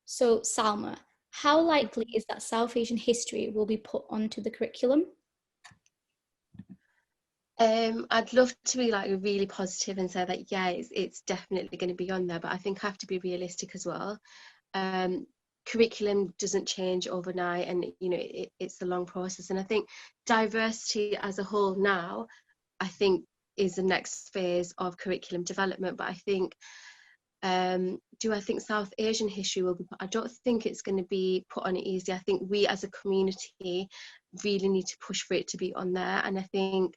So, Salma, how likely is that South Asian history will be put onto the curriculum? I'd love to be like really positive and say that yeah, it's definitely going to be on there, but I think I have to be realistic as well. Um, Curriculum doesn't change overnight, and you know it's a long process. And I think diversity as a whole now, I think, is the next phase of curriculum development. But I think, do I think South Asian history will be put? I don't think it's going to be put on easy. I think we as a community really need to push for it to be on there, and I think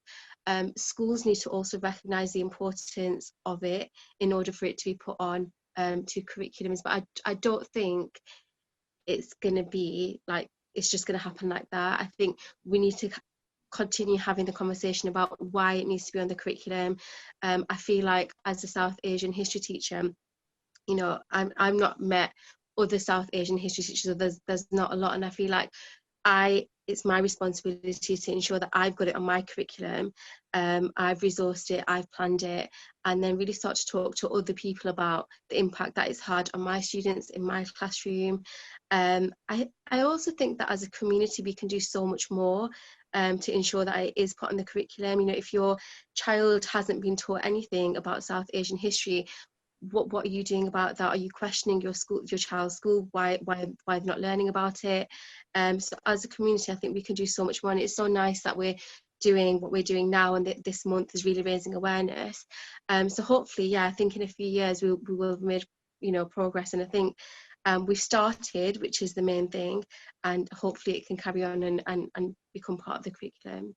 schools need to also recognise the importance of it in order for it to be put on to curriculums. But I don't think it's going to be like it's just going to happen like that. I think we need to continue having the conversation about why it needs to be on the curriculum. I feel like as a South Asian history teacher, you know, I'm not met other South Asian history teachers, so there's not a lot, and I feel like it's my responsibility to ensure that I've got it on my curriculum. I've resourced it, I've planned it, and then really start to talk to other people about the impact that it's had on my students in my classroom. I also think that as a community we can do so much more to ensure that it is put on the curriculum. You know, if your child hasn't been taught anything about South Asian history, what are you doing about that? Are you questioning your child's school, why they're not learning about it? So as a community I think we can do so much more, and it's so nice that we're doing what we're doing now, and this month is really raising awareness. So hopefully, yeah, I think in a few years we will have made, you know, progress, and I think we've started, which is the main thing, and hopefully it can carry on and become part of the curriculum.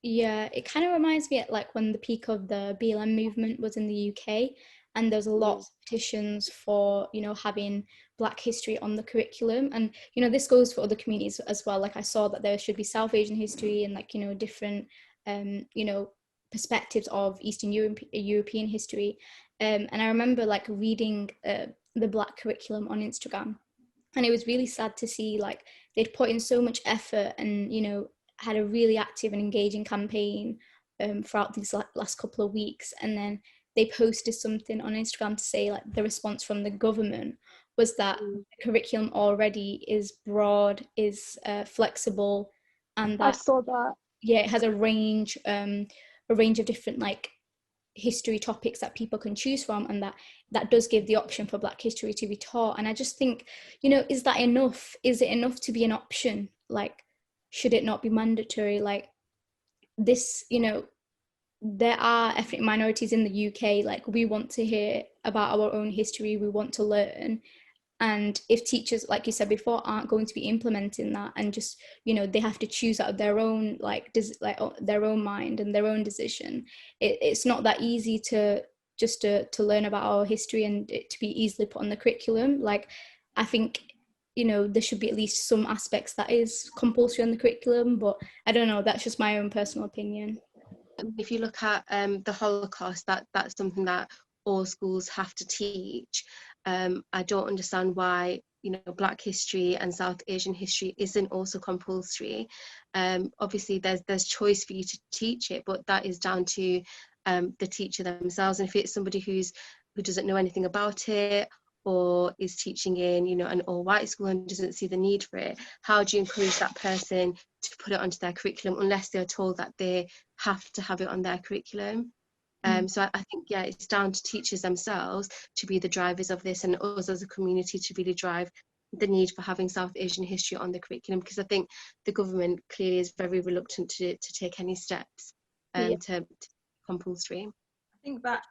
Yeah, it kind of reminds me at like when the peak of the BLM movement was in the UK, and there's a lot of petitions for, you know, having Black history on the curriculum. And, you know, this goes for other communities as well. Like I saw that there should be South Asian history and like, you know, different, you know, perspectives of Eastern European history. And I remember like reading the Black curriculum on Instagram, and it was really sad to see like they'd put in so much effort and, you know, had a really active and engaging campaign throughout these last couple of weeks, and then they posted something on Instagram to say like the response from the government was that the curriculum already is broad, is flexible, and I that saw that. yeah, it has a range of different like history topics that people can choose from, and that does give the option for Black history to be taught. And I just think, you know, is that enough? Is it enough to be an option? Like, should it not be mandatory? Like this, you know, there are ethnic minorities in the UK, like we want to hear about our own history, we want to learn. And if teachers, like you said before, aren't going to be implementing that, and just, you know, they have to choose out of their own their own mind and their own decision, it's not that easy to just to learn about our history and it to be easily put on the curriculum. Like I think, you know, there should be at least some aspects that is compulsory on the curriculum, but I don't know, that's just my own personal opinion. If you look at the Holocaust, that's something that all schools have to teach. I don't understand why, you know, Black history and South Asian history isn't also compulsory. Obviously there's choice for you to teach it, but that is down to the teacher themselves. And if it's somebody who doesn't know anything about it, or is teaching in, you know, an all-white school and doesn't see the need for it, how do you encourage that person to put it onto their curriculum unless they're told that they have to have it on their curriculum? So I think, yeah, it's down to teachers themselves to be the drivers of this, and us as a community to really drive the need for having South Asian history on the curriculum, because I think the government clearly is very reluctant to take any steps to compulsory. I think that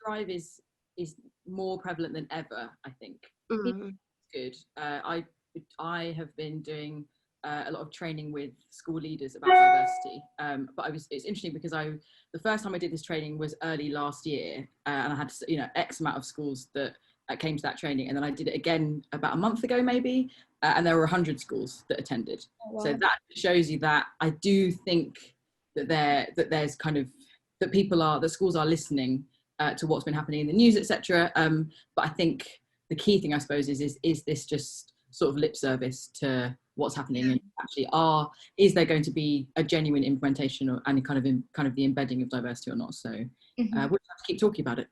drive is more prevalent than ever. I think it's good. I have been doing a lot of training with school leaders about diversity, but it's interesting because the first time I did this training was early last year, and I had, you know, X amount of schools that came to that training, and then I did it again about a month ago maybe, and there were 100 schools that attended. Oh, wow. So that shows you that I do think that there's kind of that schools are listening to what's been happening in the news, etc. But I think the key thing, I suppose, is this just sort of lip service to what's happening, and actually is there going to be a genuine implementation and kind of the embedding of diversity or not? So we'll have to keep talking about it.